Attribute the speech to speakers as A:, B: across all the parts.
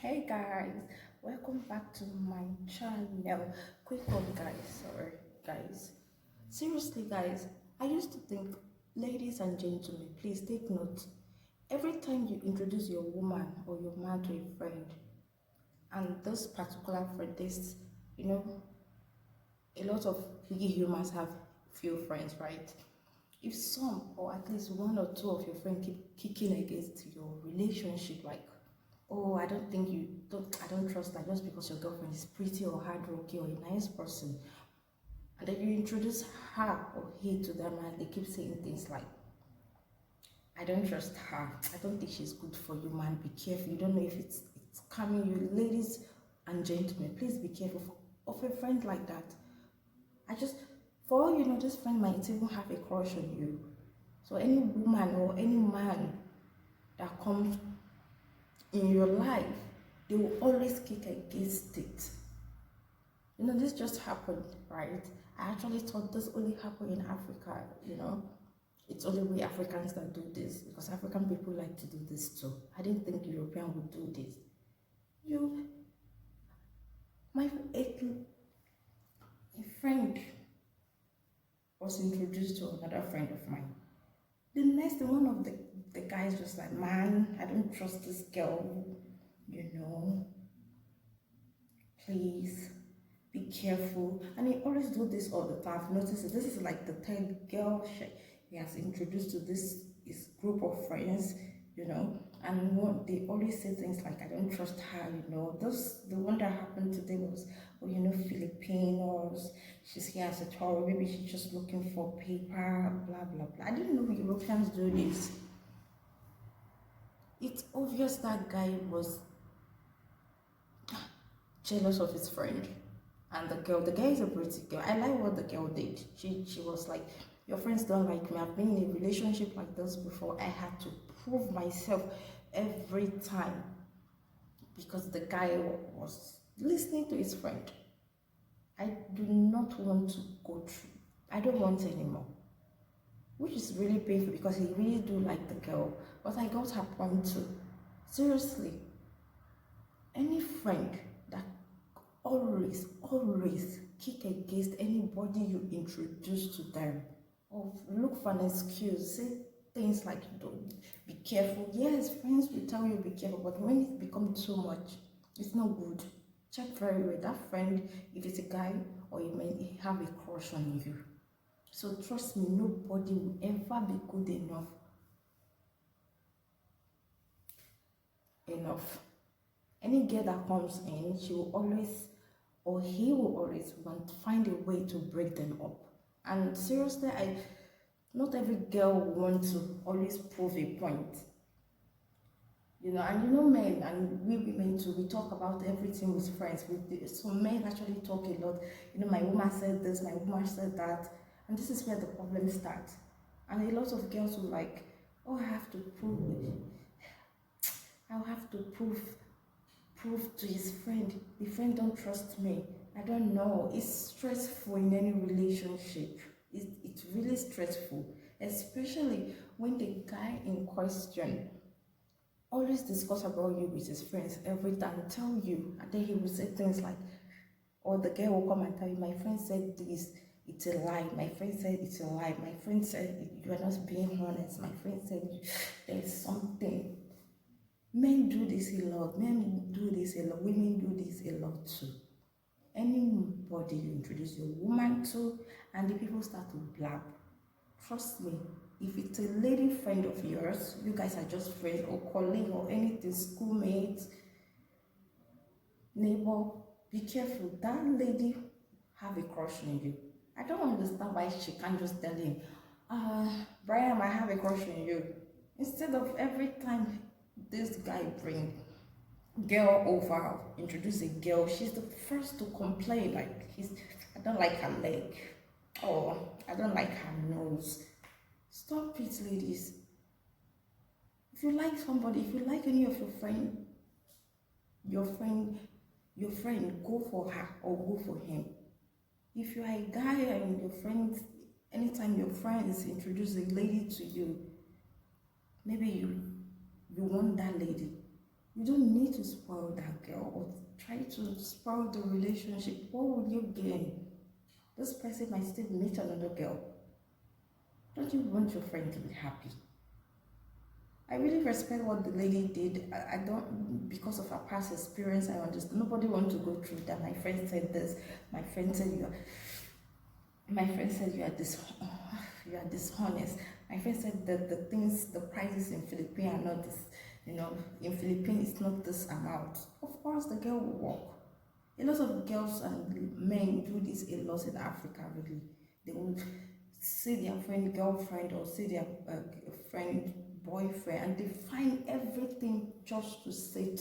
A: Hey guys, welcome back to my channel. Quick one, guys. Sorry, guys. Seriously, guys, I used to think, ladies and gentlemen, please take note. Every time you introduce your woman or your man to a friend, and this particular friend, this, you know, a lot of big humans have few friends, right? If some or at least one or two of your friends keep kicking against your relationship, like, oh, I don't trust her just because your girlfriend is pretty or hardworking or a nice person, and then you introduce her or he to them and they keep saying things like, I don't trust her, I don't think she's good for you, man, be careful, you don't know if it's coming. You ladies and gentlemen, please be careful of a friend like that. I just, for all you know, this friend might even have a crush on you. So any woman or any man that comes in your life, they will always kick against it. You know, this just happened, right? I actually thought this only happened in Africa, you know. It's only we Africans that do this because African people like to do this too. I didn't think European would do this. You, my a friend was introduced to another friend of mine. The next one of the guys just like, man, I don't trust this girl, you know, please be careful. And he always do this all the time. I've noticed this is like the third girl he has introduced to this his group of friends, you know. And what they always say things like, I don't trust her, you know. The one that happened today was, oh, you know, Filipinos, she's here as a tourist, maybe she's just looking for paper, blah blah blah. I didn't know Europeans do this. It's obvious that guy was jealous of his friend and the girl is a pretty girl. I like what the girl did. She was like, your friends don't like me, I've been in a relationship like this before, I had to prove myself every time because the guy was listening to his friend. I do not want to go through, I don't want anymore, which is really painful because he really do like the girl, but I got her point too. Seriously, any friend that always kick against anybody you introduce to them, or look for an excuse, say things like, don't be careful. Yes, friends will tell you be careful, but when it becomes too much, it's not good. Check very well that friend, if it's a guy or you may have a crush on you. So trust me, nobody will ever be good enough. Any girl that comes in, she will always, or he will always want to find a way to break them up. And seriously, not every girl will want to always prove a point. You know, and you know, men and we women too, we talk about everything with friends. So men actually talk a lot. You know, my woman said this, my woman said that, and this is where the problem starts. And a lot of girls will like, oh, I have to prove it. I'll have to prove to his friend. The friend don't trust me. I don't know. It's stressful in any relationship. It's really stressful, especially when the guy in question always discuss about you with his friends every time, tell you, and then he will say things like, or the girl will come and tell you, my friend said this, it's a lie, my friend said it's a lie, my friend said you are not being honest, my friend said there's something. Men do this a lot, men do this a lot, women do this a lot too. Anybody you introduce your woman to and the people start to blab, trust me, if it's a lady friend of yours, you guys are just friends or colleague or anything, schoolmates, neighbor, be careful. That lady have a crush on you. I don't understand why she can't just tell him, Brian, I have a crush on you. Instead of every time this guy bring girl over, introduce a girl, she's the first to complain, like, I don't like her leg, or I don't like her nose. Stop it, ladies. If you like somebody, if you like any of your friend, go for her or go for him. If you are a guy and your friend, anytime your friends introduce a lady to you, maybe you want that lady, You don't need to spoil that girl or try to spoil the relationship. What will you gain? This person might still meet another girl. Don't you want your friend to be happy? I really respect what the lady did. I don't, because of her past experience, I understand. Nobody wants to go through that. My friend said this. My friend said you are. My friend said you are you are dishonest. My friend said that the things, the prices in Philippines are not this. You know, in Philippines it's not this amount. Of course, the girl will walk. A lot of girls and men do this a lot in Africa. Really, they would see their friend girlfriend or see their friend boyfriend, and they find everything just to say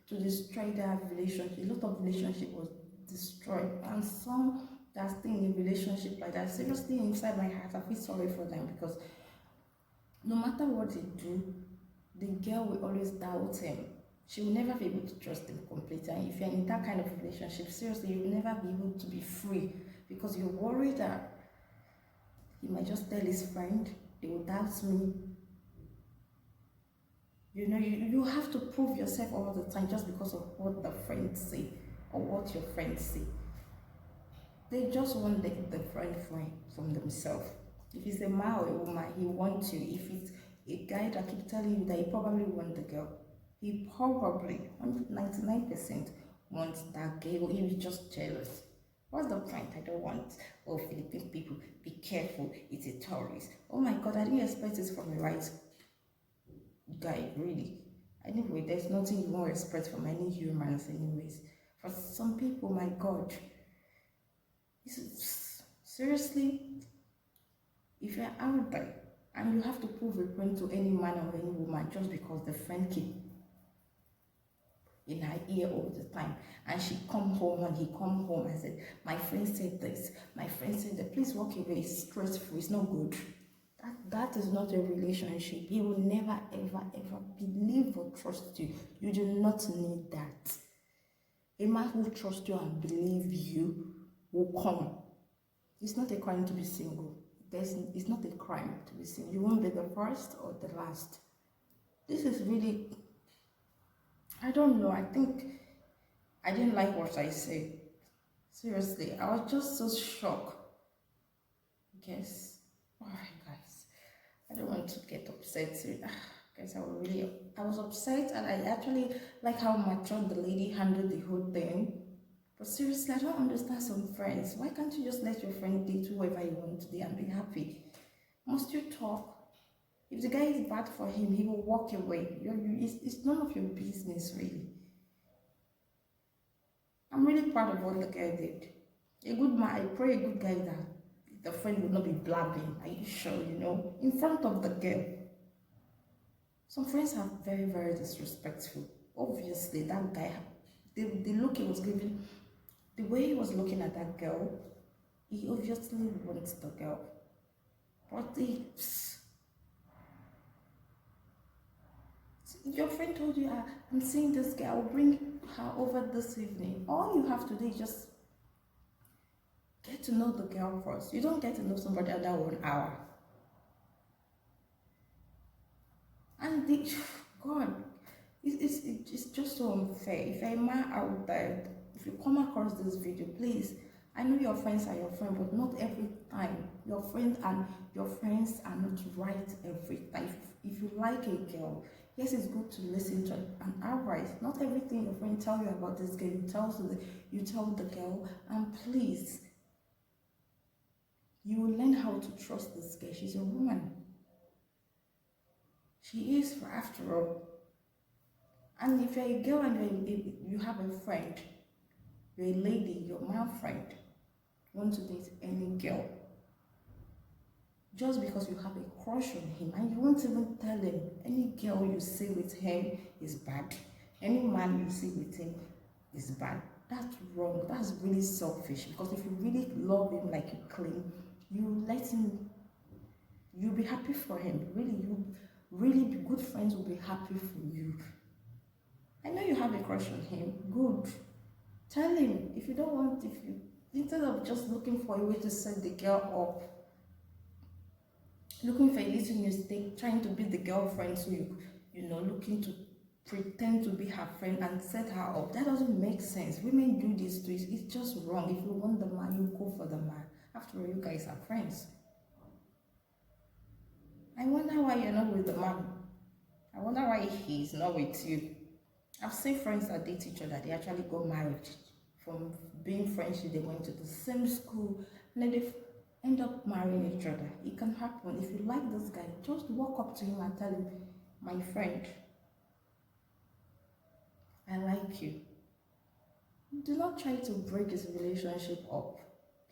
A: to destroy their relationship. A lot of relationship was destroyed, and some that stay in a relationship like that, seriously, inside my heart I feel sorry for them, because no matter what they do, the girl will always doubt him. She will never be able to trust him completely. And if you're in that kind of relationship, seriously, you will never be able to be free, because you're worried that he might just tell his friend, they will doubt me. You know, you have to prove yourself all the time just because of what the friends say or what your friends say. They just want the friend from themselves. If it's a man or a woman, he wants you. If it's a guy that keeps telling you that he probably wants the girl, he probably 99% wants that girl. He was just jealous. What's the point? I don't want. Oh, Philippine people, be careful. It's a tourist. Oh my God, I didn't expect this from a right guy, really. Anyway, there's nothing you won't expect from any humans, anyways. For some people, my God, seriously, if you're out there and you have to prove a point to any man or any woman just because the friend keep in her ear all the time, and she come home and he come home and said, my friend said this, my friend said that, please walk away, it's stressful, it's not good. That is not a relationship. He will never ever ever believe or trust you. You do not need that. A man who trusts you and believes you will come. It's not a crime to be single. It's not a crime to be single. You won't be the first or the last. This is really, I don't know. I think I didn't like what I said. Seriously, I was just so shocked. Yes. Alright, guys. I don't want to get upset. Guys, I was upset, and I actually like how mature the lady handled the whole thing. But seriously, I don't understand some friends. Why can't you just let your friend date whoever you want today and be happy? Must you talk? If the guy is bad for him, he will walk away. It's none of your business, really. I'm really proud of what the guy did. A good man, I pray a good guy that the friend will not be blabbing. Are you sure, in front of the girl? Some friends are very, very disrespectful. Obviously, that guy, the look he was giving, the way he was looking at that girl, he obviously wants the girl. But your friend told you, I'm seeing this girl, I'll bring her over this evening. All you have to do is just get to know the girl first. You don't get to know somebody under 1 hour. And God, it's just so unfair. If a man out there, if you come across this video, please, I know your friends are your friend, but not every time. Your friends are not right every time. If you like a girl, yes, it's good to listen to an advice. Not everything your friend tell you about this girl, you tell the girl, and please, you will learn how to trust this girl. She's a woman. She is, after all. And if you're a girl and you have a friend, you're a lady, your man friend, you want to date any girl, just because you have a crush on him, and you won't even tell him, any girl you see with him is bad, any man you see with him is bad. That's wrong. That's really selfish, because if you really love him like you claim, you let him, you'll be happy for him. Really be good friends will be happy for you. I know you have a crush on him. Good. Tell him. If you don't want, instead of just looking for a way to set the girl up, looking for a little mistake, trying to be the girlfriend, so looking to pretend to be her friend and set her up. That doesn't make sense. Women do this too. It's just wrong. If you want the man, you go for the man. After all, you guys are friends. I wonder why you're not with the man. I wonder why he's not with you. I've seen friends that date each other. They actually got married. From being friends, they went to the same school, and then they end up marrying each other. It can happen. If you like this guy, just walk up to him and tell him, my friend, I like you. Do not try to break his relationship up.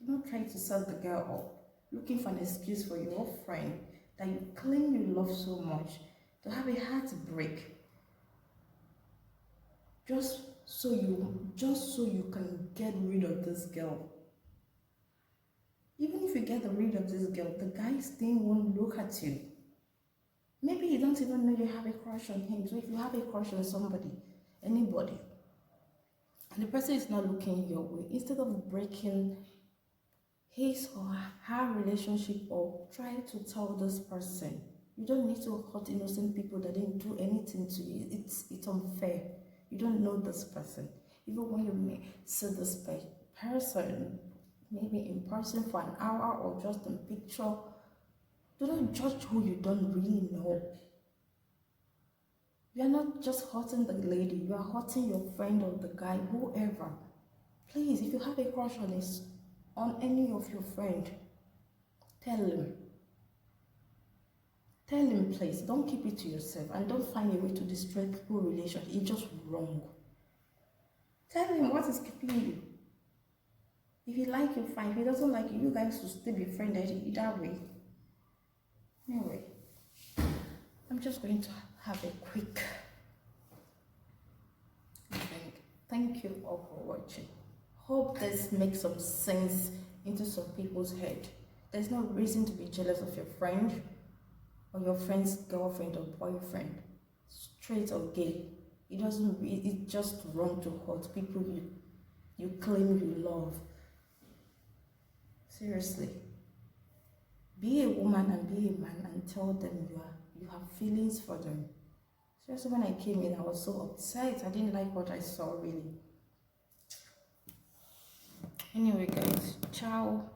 A: Do not try to set the girl up, looking for an excuse for your friend that you claim you love so much to have a heartbreak just so you can get rid of this girl. Even if you get rid of this girl, the guy still won't look at you. Maybe you don't even know you have a crush on him. So if you have a crush on somebody, anybody, and the person is not looking your way, instead of breaking his or her relationship up, try to tell this person. You don't need to hurt innocent people that didn't do anything to you. It's unfair. You don't know this person. Even when you may see this person, maybe in person for an hour or just in picture, do not judge who you don't really know. You are not just hurting the lady, you are hurting your friend or the guy, whoever. Please, if you have a crush on any of your friend, tell him. Tell him, please. Don't keep it to yourself, and don't find a way to destroy people's relationship. It's just wrong. Tell him what is keeping you. If he like you, fine. If he doesn't like you, you guys will still be friends either way. Anyway, I'm just going to have a quick drink. Thank you all for watching. Hope this makes some sense into some people's head. There's no reason to be jealous of your friend or your friend's girlfriend or boyfriend, straight or gay. It's just wrong to hurt people you claim you love. Seriously. Be a woman and be a man and tell them you have feelings for them. Seriously, when I came in, I was so upset. I didn't like what I saw, really. Anyway, guys, ciao.